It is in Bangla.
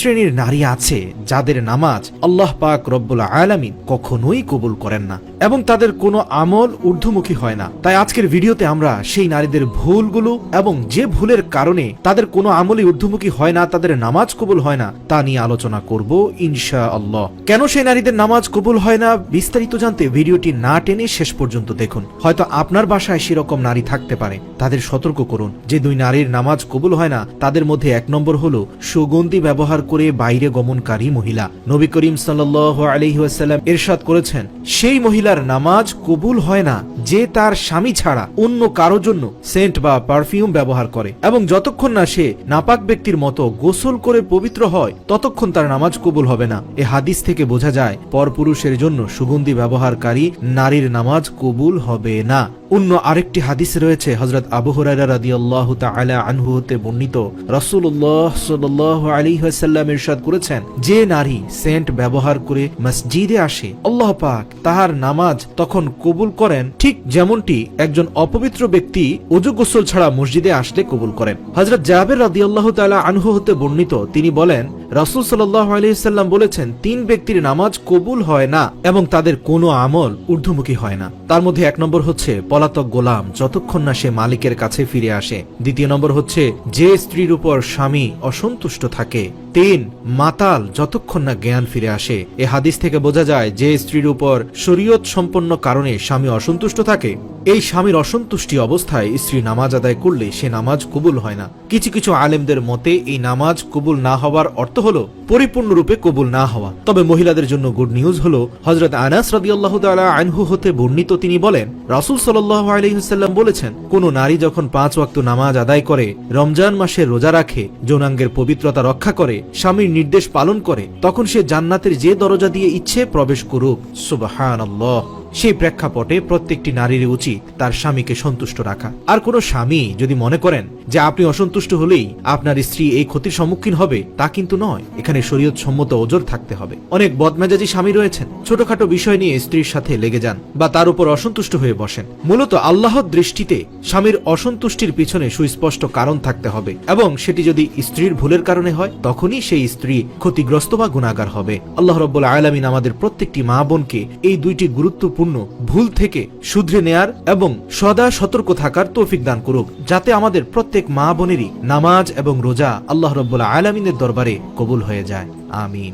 শ্রেণীর নারী আছে যাদের নামাজ আল্লাহ পাক রব্বুল আলামিন কখনোই কবুল করেন না এবং তাদের কোনো আমল ঊর্ধ্বমুখী হয় না। তাই আজকের ভিডিওতে আমরা সেই নারীদের ভুলগুলো এবং যে ভুলের কারণে তাদের কোনো আমলই ঊর্ধ্বমুখী হয় না, তাদের নামাজ কবুল হয় না, তা নিয়ে আলোচনা করব ইনশাআল্লাহ। কেন সেই নারীদের নামাজ কবুল হয় না বিস্তারিত জানতে ভিডিওটি না টেনে শেষ পর্যন্ত দেখুন। হয়তো আপনার বাসায় সেরকম নারী থাকতে পারে, তাদের সতর্ক করুন যে দুই নারীর নামাজ কবুল হয় না। তাদের মধ্যে এক নম্বর হলো সুগন্ধি ব্যবহার করে বাইরে গমনকারী মহিলা। নবী করিম সাল্লাল্লাহু আলাইহি ওয়াসাল্লাম ইরশাদ করেছেন, সেই মহিলার নামাজ কবুল হয় না যে তার স্বামী ছাড়া অন্য কারো জন্য সেন্ট বা পারফিউম ব্যবহার করে এবং যতক্ষণ না সে নাপাক ব্যক্তির মতো গোসল করে পবিত্র হয় ততক্ষণ তার নামাজ কবুল হবে না। এ হাদিস থেকে বোঝা যায় পরপুরুষের জন্য সুগন্ধি ব্যবহারকারী নারীর নামাজ কবুল হবে না। অন্য আরেকটি হাদিস রয়েছে, হযরত আবু হুরায়রা রাদিয়াল্লাহু তাআলা আনহু হতে বর্ণিত, রাসূলুল্লাহ সাল্লাল্লাহু আলাইহি ওয়াসাল্লাম ইরশাদ করেছেন, যে নারী সেন্ট ব্যবহার করে মসজিদে আসে আল্লাহ পাক তাহার নামাজ তখন কবুল করেন ঠিক যেমনটি একজন অপবিত্র ব্যক্তি ওযু গোসল ছাড়া মসজিদে আসলে কবুল করেন। হযরত জাবের রাদিয়াল্লাহু তাআলা আনহু হতে বর্ণিত, তিনি বলেন, রাসূল সাল্লাল্লাহু আলাইহি ওয়াসাল্লাম বলেছেন, তিন ব্যক্তির নামাজ কবুল হয় না এবং তাদের কোনো আমল ঊর্ধ্বমুখী হয় না। তার মধ্যে এক নম্বর হচ্ছে পলাতক গোলাম, যতক্ষণ না সে মালিকের কাছে ফিরে আসে। দ্বিতীয় নম্বর হচ্ছে যে স্ত্রীর উপর স্বামী অসন্তুষ্ট থাকে। তিন, মাতাল, যতক্ষণ না জ্ঞান ফিরে আসে। এ হাদিস থেকে বোঝা যায় যে স্ত্রীর উপর শরীয়ত সম্পন্ন কারণে স্বামী অসন্তুষ্ট থাকে, এই স্বামীর অসন্তুষ্টি অবস্থায় স্ত্রী নামাজ আদায় করলে সে নামাজ কবুল হয় না। কিছু কিছু আলেমদের মতে এই নামাজ কবুল না হওয়ার অর্থ হলো পরিপূর্ণরূপে কবুল না হওয়া। তবে মহিলাদের জন্য গুড নিউজ হলো, হযরত আনাস রাদিয়াল্লাহু তাআলা আনহু হতে বর্ণিত, তিনি বলেন, রাসূল সাল্লাল্লাহু আলাইহি ওয়াসাল্লাম বলেছেন, কোন নারী যখন 5 ওয়াক্ত নামাজ আদায় করে, রমজান মাসে রোজা রাখে, যৌনাঙ্গের পবিত্রতা রক্ষা করে, স্বামীর নির্দেশ পালন করে, তখন সে জান্নাতের যে দরজা দিয়ে ইচ্ছে প্রবেশ করুক। সুবহানাল্লাহ। সেই প্রেক্ষাপটে প্রত্যেকটি নারীর উচিত তার স্বামীকে সন্তুষ্ট রাখা। আর কোন স্বামী যদি মনে করেন যে আপনি অসন্তুষ্ট হলেই আপনার স্ত্রী এই ক্ষতির সম্মুখীন হবে, তা কিন্তু নয়। এখানে শরীয়ত সম্মত ওজর থাকতে হবে। অনেক বদমেজাজি স্বামী রয়েছেন, ছোটখাটো বিষয় নিয়ে স্ত্রীর সাথে লেগে যান বা তার উপর অসন্তুষ্ট হয়ে বসেন। মূলত আল্লাহর দৃষ্টিতে স্বামীর অসন্তুষ্টির পিছনে সুস্পষ্ট কারণ থাকতে হবে এবং সেটি যদি স্ত্রীর ভুলের কারণে হয় তখনই সেই স্ত্রী ক্ষতিগ্রস্ত বা গুনাহগার হবে। আল্লাহ রাব্বুল আলামিন আমাদের প্রত্যেকটি মা বোনকে এই দুইটি গুরুত্বপূর্ণ ভুল থেকে শুধরে নেয়ার এবং সদা সতর্ক থাকার তৌফিক দান করুক, যাতে আমাদের প্রত্যেক মা বোনেরই নামাজ এবং রোজা আল্লাহ রাব্বুল আলামিনের দরবারে কবুল হয়ে যায়। আমিন।